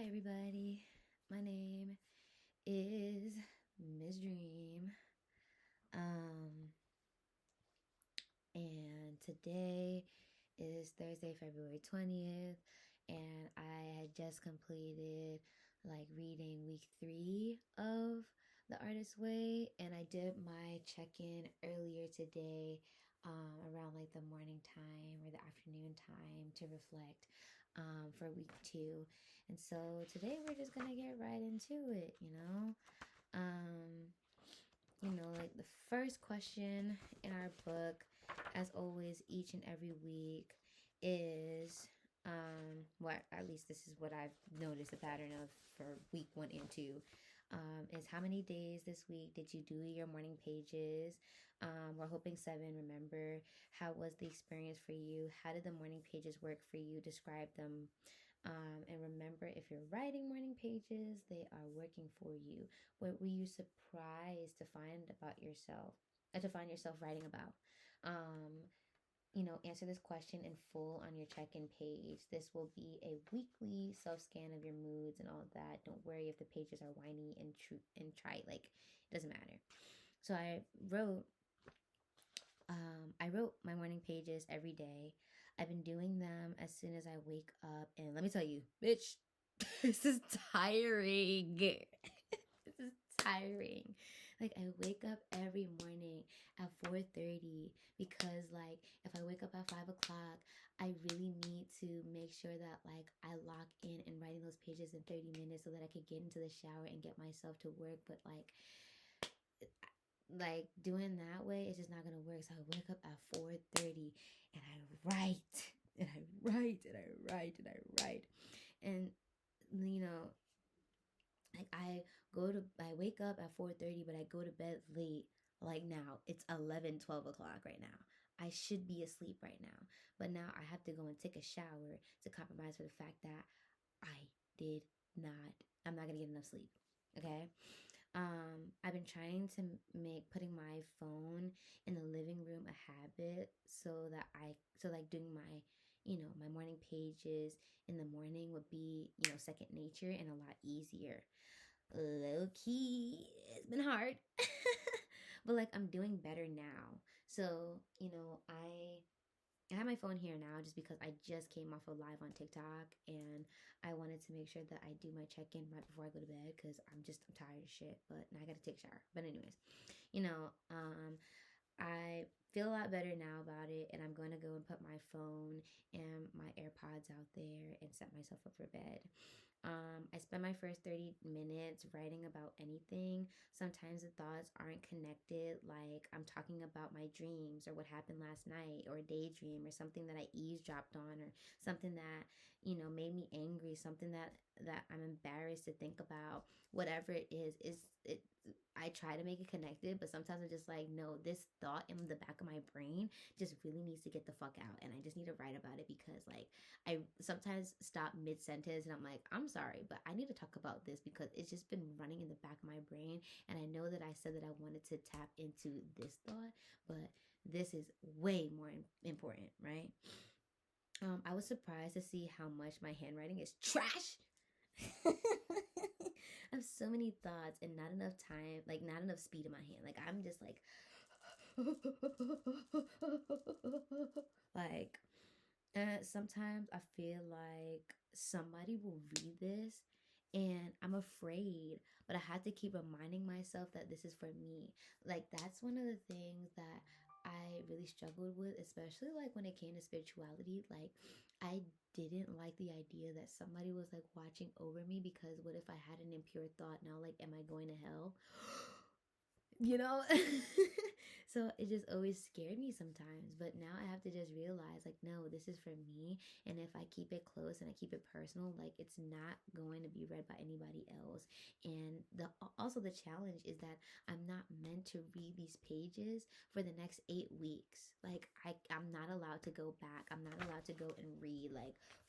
everybody. My name is Miss Dream. Um, and today is Thursday, February 20th, and I had just completed reading week 3 of The Artist's Way, and I did my check-in earlier today around the morning time or the afternoon time to reflect for week 2. And so today we're just gonna get right into it. Um, the first question in our book, as always, each and every week, is what at least this is what I've noticed a pattern of for week 1 and 2. Is how many days this week did you do your morning pages? We're hoping 7. Remember, how was the experience for you? How did the morning pages work for you? Describe them. And remember, if you're writing morning pages, they are working for you. What were you surprised to find about yourself, to find yourself writing about? Answer this question in full on your check-in page. This will be a weekly self-scan of your moods and all of that. Don't worry if the pages are whiny and true and trite. It doesn't matter. So I wrote my morning pages every day. I've been doing them as soon as I wake up, and let me tell you, bitch, this is tiring. This is tiring. I wake up every morning at 4:30 because if I wake up at 5 o'clock, I really need to make sure that I lock in and writing those pages in 30 minutes so that I could get into the shower and get myself to work. But doing that way, it's just not gonna work. So I wake up at 4:30 and I write and I write and I write and I write. And I wake up at 4:30, but I go to bed late. Now it's 11, 12 o'clock right now. I should be asleep right now. But now I have to go and take a shower to compromise for the fact that I did not, I'm not gonna get enough sleep. Okay. I've been trying to make putting my phone in the living room a habit so that doing my morning pages in the morning would be, second nature and a lot easier. Low key, it's been hard. But I'm doing better now. So, I have my phone here now just because I just came off a live on TikTok and I wanted to make sure that I do my check-in right before I go to bed because I'm tired of shit. But now I gotta take a shower. But anyways, I feel a lot better now about it, and I'm going to go and put my phone and my AirPods out there and set myself up for bed. I spend my first 30 minutes writing about anything. Sometimes the thoughts aren't connected, like I'm talking about my dreams or what happened last night or a daydream or something that I eavesdropped on or something that, made me angry, something that I'm embarrassed to think about. Whatever it is it I try to make it connected, but sometimes I'm just like, no, this thought in the back of my brain just really needs to get the fuck out. And I just need to write about it because I sometimes stop mid sentence and I'm like, I'm sorry, but I need to talk about this because it's just been running in the back of my brain. And I know that I said that I wanted to tap into this thought, but this is way more important, right? I was surprised to see how much my handwriting is trash. I have so many thoughts and not enough time, not enough speed in my hand. I'm just like sometimes I feel like somebody will read this and I'm afraid, but I have to keep reminding myself that this is for me. That's one of the things that I really struggled with, especially when it came to spirituality. I didn't like the idea that somebody was watching over me because what if I had an impure thought now? Am I going to hell? you know so it just always scared me sometimes, but now I have to just realize no, this is for me, and if I keep it close and I keep it personal, it's not going to be read by anybody else. And the challenge is that I'm not meant to read these pages for the next 8 weeks. I'm not allowed to go back. I'm not allowed to go and read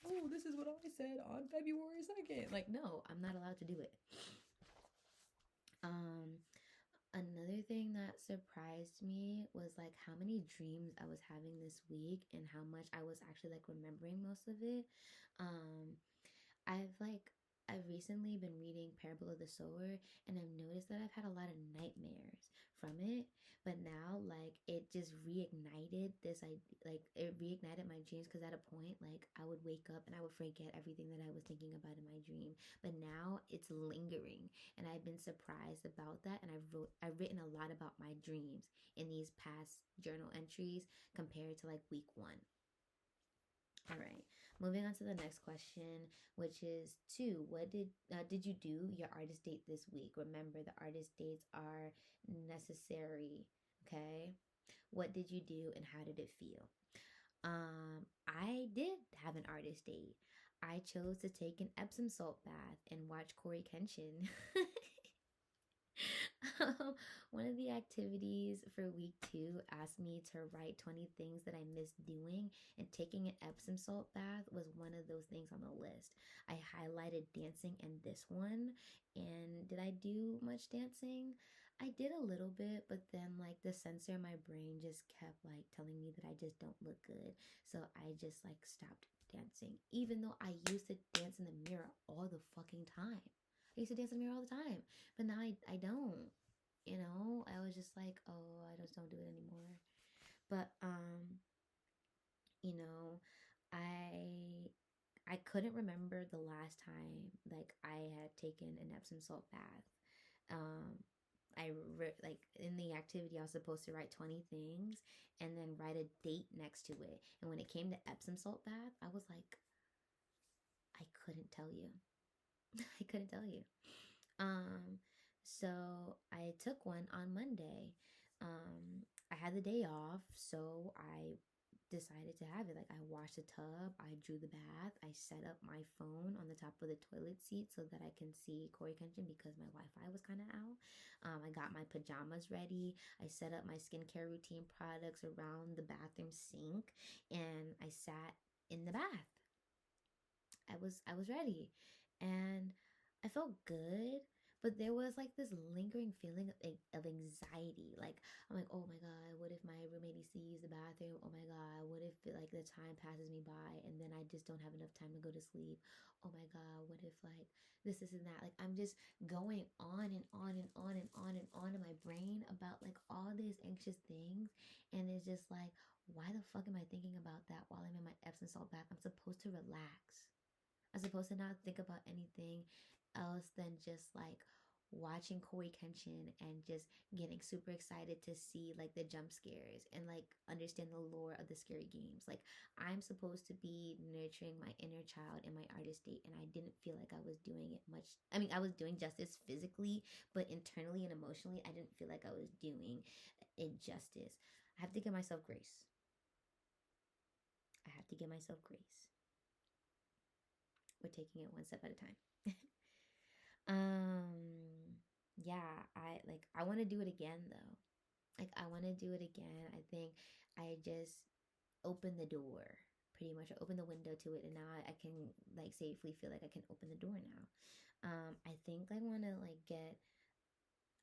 oh, this is what I said on February 2nd. No, I'm not allowed to do it. Another thing that surprised me was how many dreams I was having this week and how much I was actually remembering most of it. I've I've recently been reading Parable of the Sower, and I've noticed that I've had a lot of nightmares from it. But now, like, it just reignited this. Like, it reignited my dreams because at a point, like, I would wake up and I would forget everything that I was thinking about in my dream. But now it's lingering, and I've been surprised about that. And I've written a lot about my dreams in these past journal entries compared to like week one. All right, moving on to the next question, which is two. What did you do your artist date this week? Remember, the artist dates are necessary. Okay, what did you do and how did it feel? I did have an artist date. I chose to take an Epsom salt bath and watch Corey Kenshin. One of the activities for week two asked me to write 20 things that I missed doing, and taking an Epsom salt bath was one of those things on the list. I highlighted dancing and this one. And did I do much dancing? I did a little bit, but then like the sensor in my brain just kept like telling me that I just don't look good. So I just like stopped dancing, even though I used to dance in the mirror all the fucking time. I used to dance in the mirror all the time, but now I don't. You know, I was just like, oh, I just don't do it anymore. But you know, I I couldn't remember the last time like I had taken an Epsom salt bath. Um like in the activity I was supposed to write 20 things and then write a date next to it. And when it came to Epsom salt bath, I was like, I couldn't tell you. I couldn't tell you. Um, so I took one on Monday. I had the day off, so I decided to have it. Like, I washed the tub, I drew the bath, I set up my phone on the top of the toilet seat so that I can see Corey Kenshin because my Wi-Fi was kind of out. I got my pajamas ready. I set up my skincare routine products around the bathroom sink, and I sat in the bath. I was ready, and I felt good, but there was like this lingering feeling of anxiety. Like, I'm like, oh my god, what if my roommate needs to use the bathroom? Oh my god, what if like the time passes me by and then I just don't have enough time to go to sleep? Oh my god, what if like this and that? Like, I'm just going on and on and on and on and on in my brain about like all these anxious things, and it's just like, why the fuck am I thinking about that while I'm in my Epsom salt bath? I'm supposed to relax. I'm supposed to not think about anything else than just like watching Corey Kenshin and just getting super excited to see like the jump scares and like understand the lore of the scary games. Like, I'm supposed to be nurturing my inner child in my artist date, and I didn't feel like I was doing it much. I mean, I was doing justice physically, but internally and emotionally, I didn't feel like I was doing it justice. I have to give myself grace. I have to give myself grace. We're taking it one step at a time. Yeah, I want to do it again though. Like, I want to do it again. I think I just opened the door. Pretty much I opened the window to it, and now I can like safely feel like I can open the door now. I think I want to like get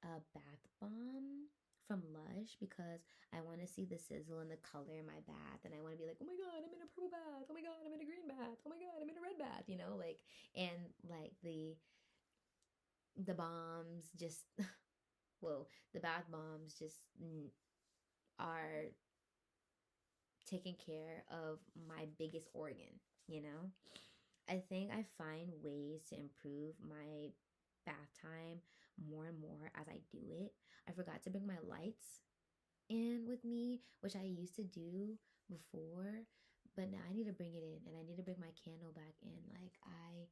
a bath bomb from Lush because I want to see the sizzle and the color in my bath, and I want to be like, oh my god, I'm in a purple bath. Oh my god, I'm in a green bath. Oh my god, I'm in a red bath. You know, like, and like the bombs just whoa, the bath bombs just are taking care of my biggest organ, you know? I think I find ways to improve my bath time more and more as I do it. I forgot to bring my lights in with me, which I used to do before, but now I need to bring it in, and I need to bring my candle back in. Like, I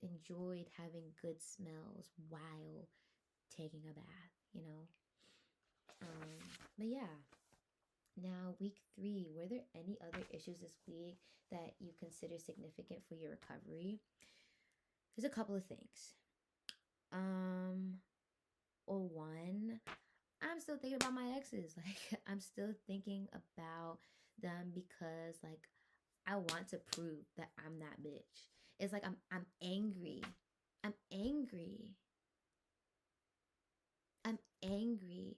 enjoyed having good smells while taking a bath, you know? But yeah, now week three, were there any other issues this week that you consider significant for your recovery? There's a couple of things. Or one, I'm still thinking about my exes. Like, I'm still thinking about them because like I want to prove that I'm that bitch. It's like I'm angry. I'm angry. I'm angry.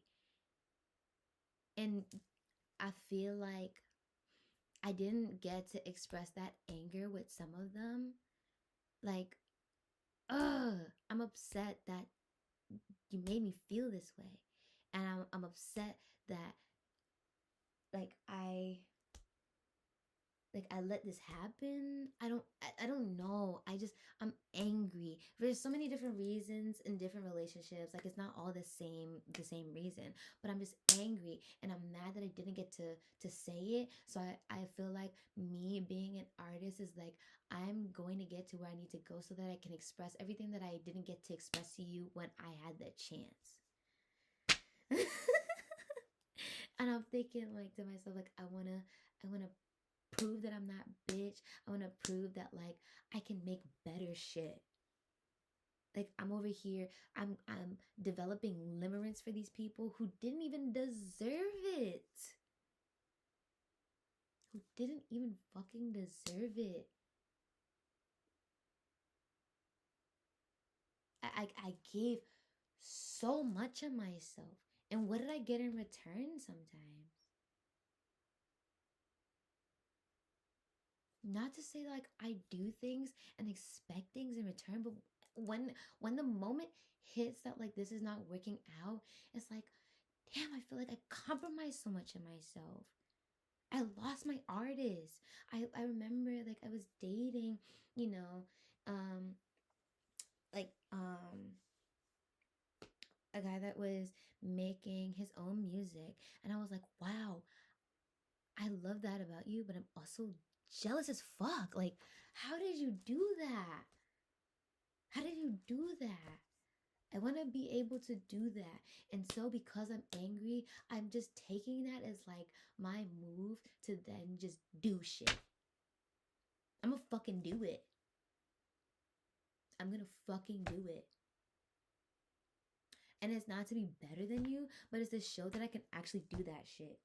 And I feel like I didn't get to express that anger with some of them. Like, ugh, I'm upset that you made me feel this way. And I'm upset that like I let this happen. I don't know. I'm angry. There's so many different reasons in different relationships. Like it's not all the same reason. But I'm just angry and I'm mad that I didn't get to say it. So I feel like me being an artist is like I'm going to get to where I need to go so that I can express everything that I didn't get to express to you when I had the chance. And I'm thinking like to myself, like I wanna prove that I'm not bitch. I wanna prove that like I can make better shit. Like I'm over here, I'm developing limerence for these people who didn't even deserve it. Who didn't even fucking deserve it. I gave so much of myself. And what did I get in return sometimes? Not to say like I do things and expect things in return, but when the moment hits that like this is not working out, it's like, damn, I feel like I compromised so much of myself. I lost my artist. I remember like I was dating, you know, um like a guy that was making his own music, and I was like, wow, I love that about you, but I'm also jealous as fuck. Like, how did you do that? How did you do that? I want to be able to do that. And so, because I'm angry, I'm just taking that as like my move to then just do shit. I'm gonna fucking do it. I'm gonna fucking do it. And it's not to be better than you, but it's to show that I can actually do that shit.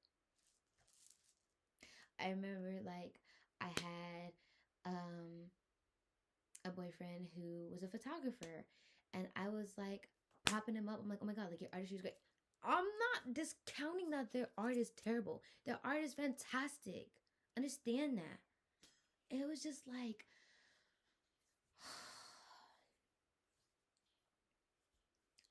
I remember like I had a boyfriend who was a photographer, and I was like propping him up. I'm like, oh my god, like your artistry is great. I'm not discounting that their art is terrible. Their art is fantastic. Understand that. It was just like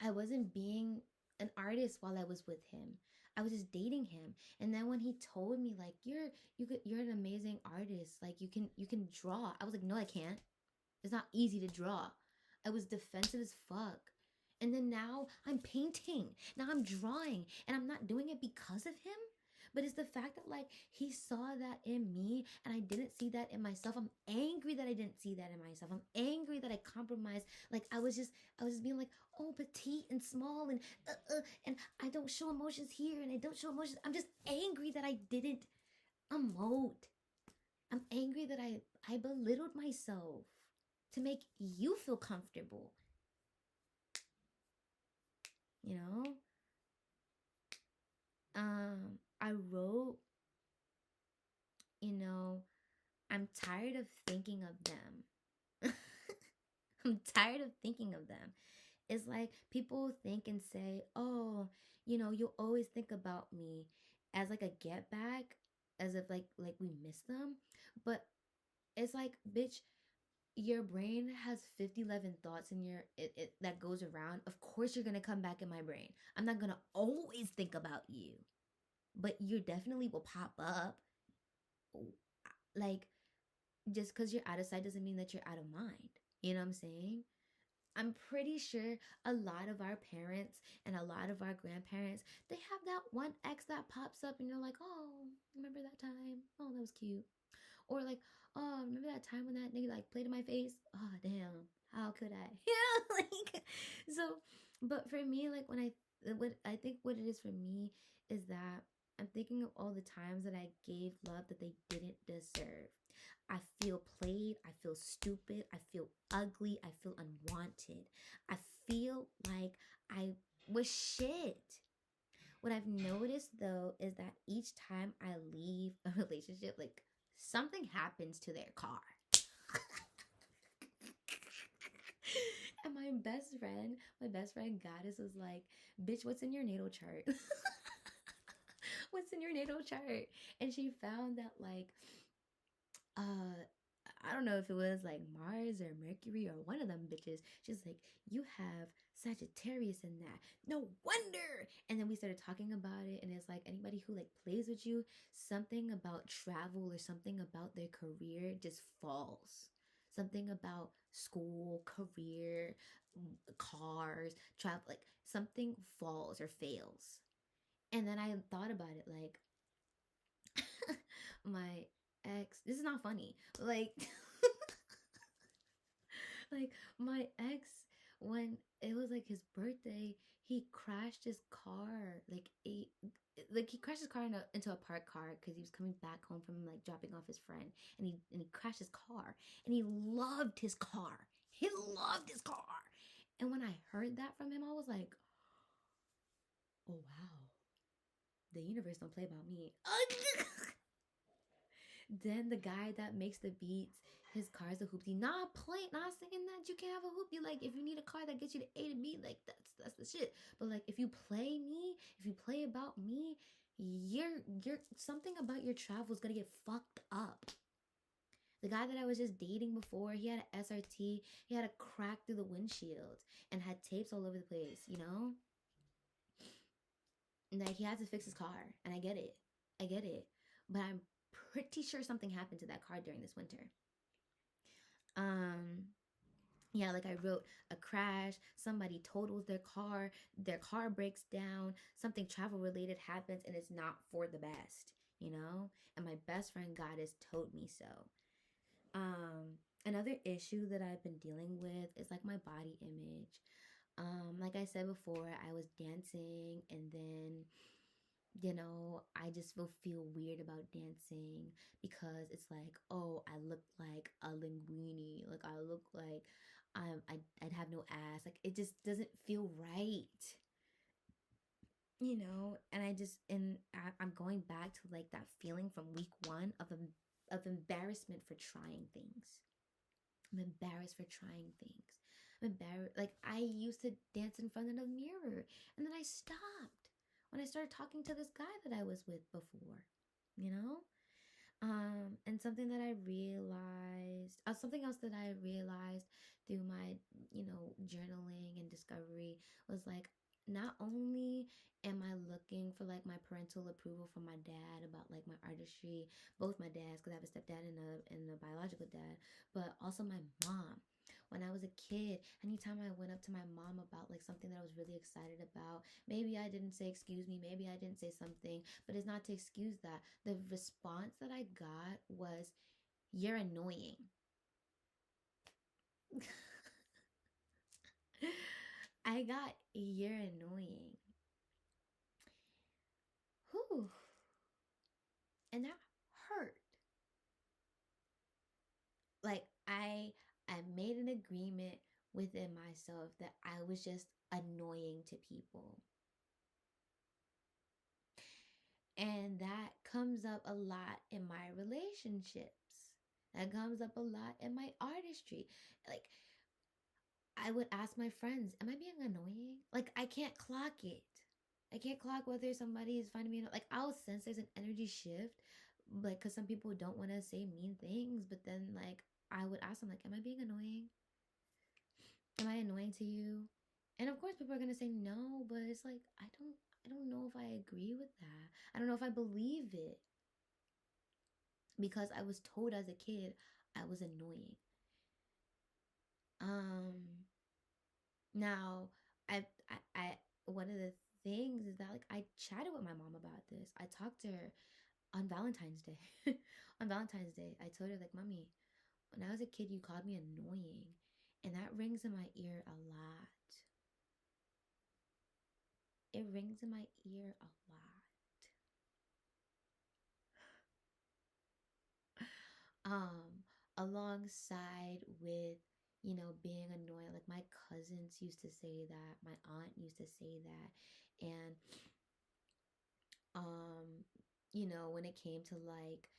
I wasn't being an artist while I was with him. I was just dating him. And then when he told me like you're an amazing artist, like you can draw. I was like, no, I can't. It's not easy to draw. I was defensive as fuck. And then now I'm painting. Now I'm drawing. And I'm not doing it because of him. But it's the fact that like he saw that in me and I didn't see that in myself. I'm angry that I didn't see that in myself. I'm angry that I compromised. Like I was just being like, oh, petite and small and I don't show emotions here and I don't show emotions. I'm just angry that I didn't emote. I'm angry that I belittled myself to make you feel comfortable. You know? I wrote, you know, I'm tired of thinking of them. I'm tired of thinking of them. It's like people think and say, "Oh, you'll always think about me," as like a get back, as if like we miss them. But it's like, bitch, your brain has 50 11 thoughts in it that goes around. Of course you're gonna come back in my brain. I'm not gonna always think about you, but you definitely will pop up. Like, just because you're out of sight doesn't mean that you're out of mind. You know what I'm saying? I'm pretty sure a lot of our parents and a lot of our grandparents, they have that one ex that pops up and you're like, oh, remember that time? Oh, that was cute. Or like, oh, remember that time when that nigga like played in my face? Oh, damn. How could I? Yeah, like so. But for me, like what I think what it is for me is that I'm thinking of all the times that I gave love that they didn't deserve. I feel played. I feel stupid. I feel ugly. I feel unwanted. I feel like I was shit. What I've noticed though is that each time I leave a relationship, like something happens to their car. And my best friend Goddess was like, bitch, what's in your natal chart? What's in your natal chart? And she found that like uh I don't know if it was like Mars or Mercury or one of them bitches. She's like, you have Sagittarius in that. No wonder. And then we started talking about it, and it's like anybody who like plays with you, something about travel or something about their career just falls. Something about school, career, cars, travel, like something falls or fails. And then I thought about it like my ex, this is not funny, like like my ex, when it was like his birthday, he crashed his car. He crashed his car into a parked car because he was coming back home from like dropping off his friend, and he crashed his car, and he loved his car. He loved his car. And when I heard that from him, I was like, oh wow, the universe don't play about me. Then the guy that makes the beats, his car's a hoopty. Not playing, not saying that you can't have a hoopty. Like if you need a car that gets you to A to B, like that's the shit. But like if you play me, if you play about me, you're something about your travel is gonna get fucked up. The guy that I was just dating before, he had an SRT, he had a crack through the windshield and had tapes all over the place, you know? And like he had to fix his car, and I get it. I get it. But I'm pretty sure something happened to that car during this winter. Um, yeah, like I wrote a crash, somebody totals their car breaks down, something travel related happens, and it's not for the best, you know? And my best friend Goddess told me so. Another issue that I've been dealing with is like my body image. Like I said before, I was dancing, and then I just will feel weird about dancing because it's like, oh, I look like a linguini, like I look like I'd have no ass, like it just doesn't feel right, and I'm going back to like that feeling from week one of embarrassment for trying things. I'm embarrassed for trying things. I'm embarrassed. Like I used to dance in front of the mirror, and then I stopped when I started talking to this guy that I was with before, you know? And something else that I realized through my, journaling and discovery was like, not only am I looking for like my parental approval from my dad about like my artistry, both my dads, because I have a stepdad and a biological dad, but also my mom. When I was a kid, anytime I went up to my mom about like something that I was really excited about, maybe I didn't say excuse me, maybe I didn't say something, but it's not to excuse that. The response that I got was, "You're annoying." I got, "You're annoying." Whew. And that hurt. Like I made an agreement within myself that I was just annoying to people. And that comes up a lot in my relationships. That comes up a lot in my artistry. Like, I would ask my friends, am I being annoying? Like, I can't clock it. I can't clock whether somebody is finding me, like, I'll sense there's an energy shift, like, because some people don't want to say mean things, but then, like, I would ask them, like, am I being annoying? Am I annoying to you? And of course, people are going to say no, but it's like, I don't know if I agree with that. I don't know if I believe it because I was told as a kid I was annoying. Now, I one of the things is that like I chatted with my mom about this. I talked to her on Valentine's Day. On Valentine's Day, I told her like, "Mommy, when I was a kid, you called me annoying, and that rings in my ear a lot. It rings in my ear a lot." Alongside with being annoying, like my cousins used to say that, my aunt used to say that, and um when it came to like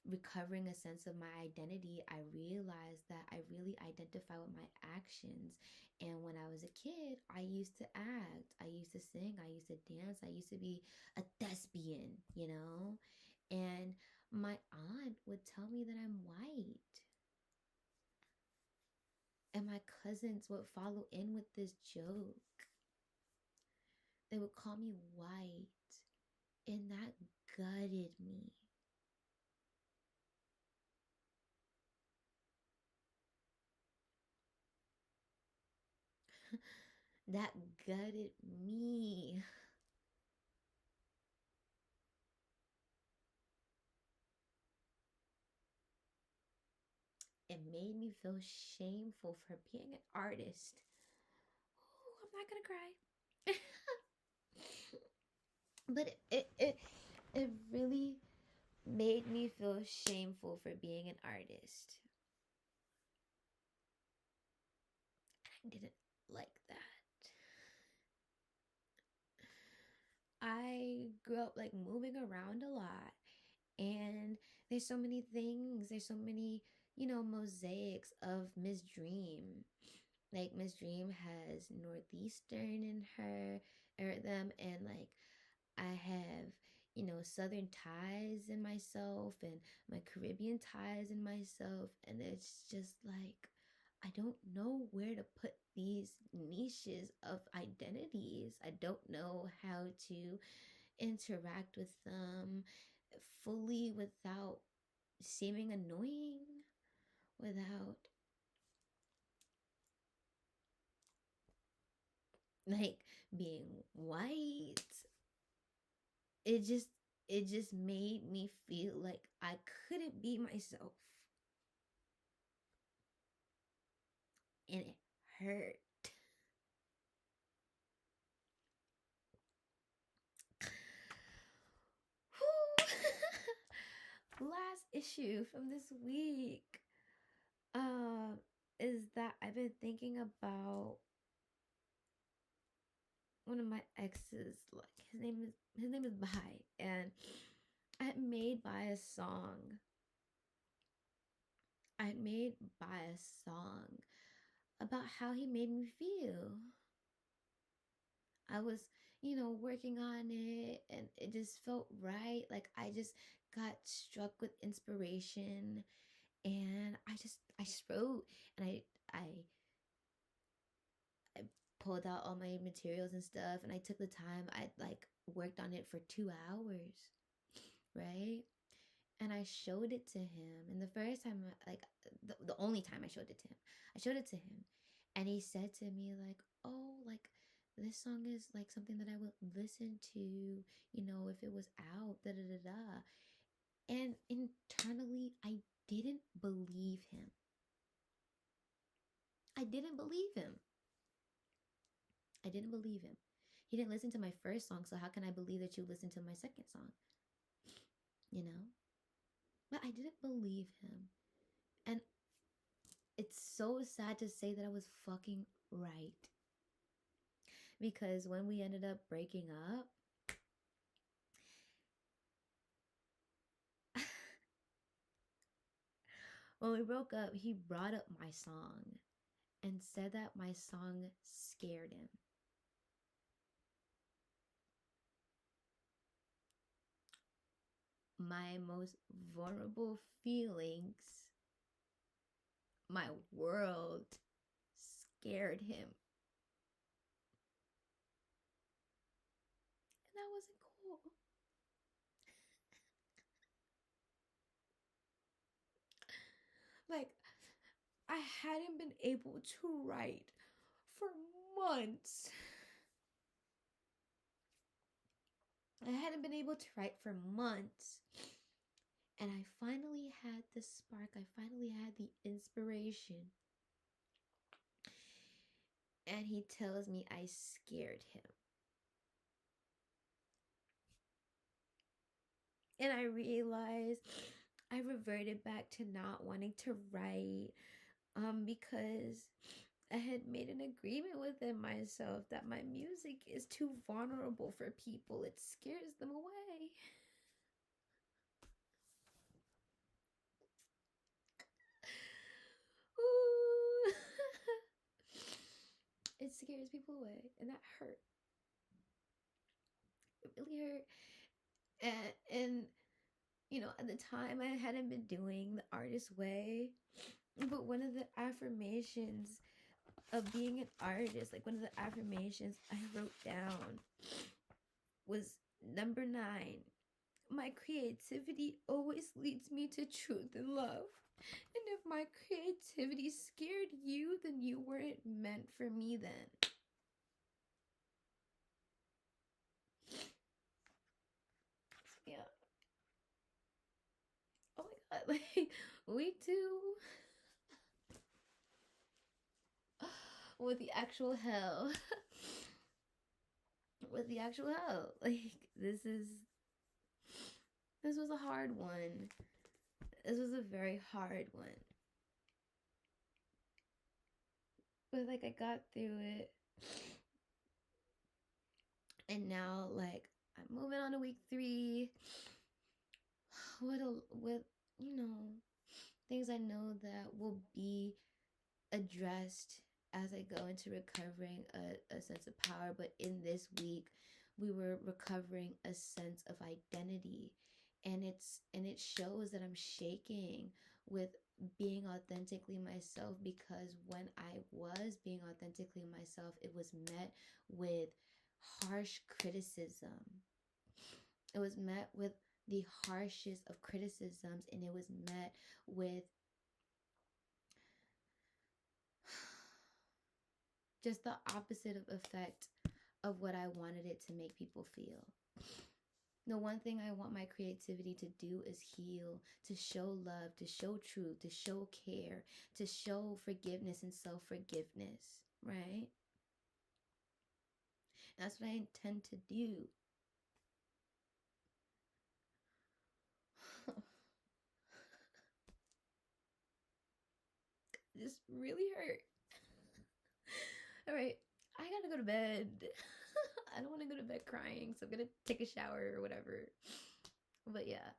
recovering a sense of my identity, I realized that I really identify with my actions. And when I was a kid, I used to act, I used to sing, I used to dance, I used to be a thespian. And my aunt would tell me that I'm white. And my cousins would follow in with this joke. They would call me white, and that gutted me. That gutted me. It made me feel shameful for being an artist. Ooh, I'm not gonna cry. But it really made me feel shameful for being an artist. I didn't like that. I grew up like moving around a lot, and there's so many things, there's so many, mosaics of Miss Dream. Like Miss Dream has Northeastern in her or them, and like I have, Southern ties in myself and my Caribbean ties in myself. And it's just like, I don't know where to put these niches of identities. I don't know how to interact with them fully without seeming annoying, without like being white. It just made me feel like I couldn't be myself, and it hurt. Last issue from this week um is that I've been thinking about one of my exes. Like his name is Bai, and I made Bai a song. I made Bai a song about how he made me feel. I was, working on it, and it just felt right. Like I just got struck with inspiration, and I just wrote, and I pulled out all my materials and stuff, and I took the time. I like worked on it for 2 hours, right? And I showed it to him. And the first time, like the only time I showed it to him, I showed it to him, and he said to me like, "Oh, like this song is like something that I would listen to, if it was out, da da da da." And internally, I didn't believe him. I didn't believe him. I didn't believe him. He didn't listen to my first song, so how can I believe that you listened to my second song? You know? But I didn't believe him. And it's so sad to say that I was fucking right. Because when we ended up breaking up, when we broke up, he brought up my song and said that my song scared him. My most vulnerable feelings, my world scared him. And that wasn't cool. Like, I hadn't been able to write for months. I hadn't been able to write for months. And I finally had the spark. I finally had the inspiration. And he tells me I scared him. And I realized I reverted back to not wanting to write because I had made an agreement within myself that my music is too vulnerable for people. It scares them away. Ooh. It scares people away, and that hurt. It really hurt. And at the time I hadn't been doing the artist way. But one of the affirmations of being an artist, like one of the affirmations I wrote down was number 9. My creativity always leads me to truth and love. And if my creativity scared you, then you weren't meant for me then. Yeah. Oh my god, like week 2 with the actual hell. With the actual hell. Like this was a hard one. This was a very hard one. But like I got through it. And now like I'm moving on to week 3 with things I know that will be addressed as I go into recovering a sense of power. But in this week, we were recovering a sense of identity, and it shows that I'm shaking with being authentically myself, because when I was being authentically myself, it was met with harsh criticism. It was met with the harshest of criticisms, and it was met with just the opposite of effect of what I wanted it to make people feel. The one thing I want my creativity to do is heal, to show love, to show truth, to show care, to show forgiveness and self-forgiveness, right? That's what I intend to do. This really hurt. All right, I gotta go to bed. I don't want to go to bed crying, so I'm gonna take a shower or whatever. But yeah,